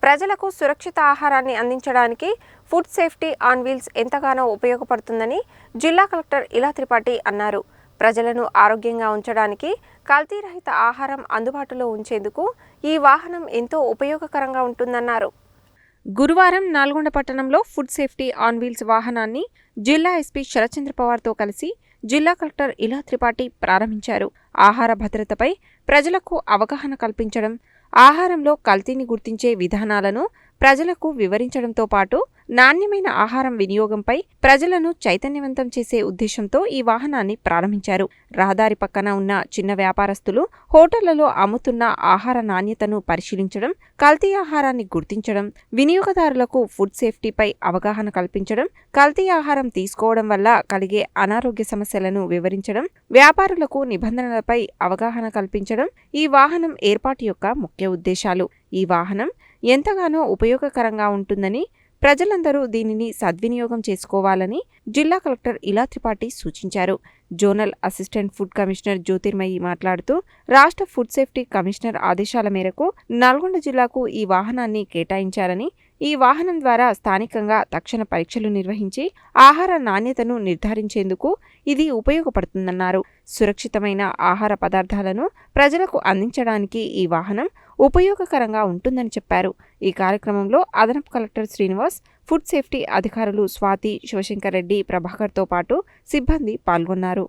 ప్రజలకు సురక్షిత ఆహారాన్ని అందించడానికి ఫుడ్ సేఫ్టీ ఆన్ వీల్స్ ఎంతగానో ఉపయోగపడుతుందని జిల్లా కలెక్టర్ ఇలా త్రిపాఠి అన్నారు. ప్రజలను ఆరోగ్యంగా ఉంచడానికి కల్తీ రహిత ఆహారం అందుబాటులో ఉంచేందుకు ఈ వాహనం ఎంతో ఉపయోగకరంగా ఉంటుందన్నారు. గురువారం నల్గొండ పట్టణంలో ఫుడ్ సేఫ్టీ ఆన్ వీల్స్ వాహనాన్ని జిల్లా ఎస్పీ శరత్చంద్ర పవార్తో కలిసి జిల్లా కలెక్టర్ ఇలా త్రిపాఠి ప్రారంభించారు. ఆహార భద్రతపై ప్రజలకు అవగాహన కల్పించడం, ఆహారంలో కల్తీని గుర్తించే విధానాలను ప్రజలకు వివరించడంతో పాటు నాణ్యమైన ఆహారం వినియోగంపై ప్రజలను చైతన్యవంతం చేసే ఉద్దేశంతో ఈ వాహనాన్ని ప్రారంభించారు. రహదారి పక్కన ఉన్న చిన్న వ్యాపారస్తులు హోటళ్లలో అమ్ముతున్న ఆహార నాణ్యతను పరిశీలించడం, కల్తీ ఆహారాన్ని గుర్తించడం, వినియోగదారులకు ఫుడ్ సేఫ్టీపై అవగాహన కల్పించడం, కల్తీ ఆహారం తీసుకోవడం వల్ల కలిగే అనారోగ్య సమస్యలను వివరించడం, వ్యాపారులకు నిబంధనలపై అవగాహన కల్పించడం ఈ వాహనం ఏర్పాటు యొక్క ముఖ్య ఉద్దేశాలు. ఈ వాహనం ఎంతగానో ఉపయోగకరంగా ఉంటుందని, ప్రజలందరూ దీనిని సద్వినియోగం చేసుకోవాలని జిల్లా కలెక్టర్ ఇలా త్రిపాఠి సూచించారు. Zonal assistant food commissioner Jyothirmayi మాట్లాడుతూ, రాష్ట్ర ఫుడ్ సేఫ్టీ కమిషనర్ ఆదేశాల మేరకు నల్గొండ జిల్లాకు ఈ వాహనాన్ని కేటాయించారని, ఈ వాహనం ద్వారా స్థానికంగా తక్షణ పరీక్షలు నిర్వహించి ఆహార నాణ్యతను నిర్ధారించేందుకు ఇది ఉపయోగపడుతుందన్నారు. సురక్షితమైన ఆహార పదార్థాలను ప్రజలకు అందించడానికి ఈ వాహనం ఉపయోగకరంగా ఉంటుందని చెప్పారు. ఈ కార్యక్రమంలో అదనపు కలెక్టర్ శ్రీనివాస్, ఫుడ్ సేఫ్టీ అధికారులు స్వాతి, శివశంకర్ రెడ్డి, ప్రభాకర్తో పాటు సిబ్బంది పాల్గొన్నారు.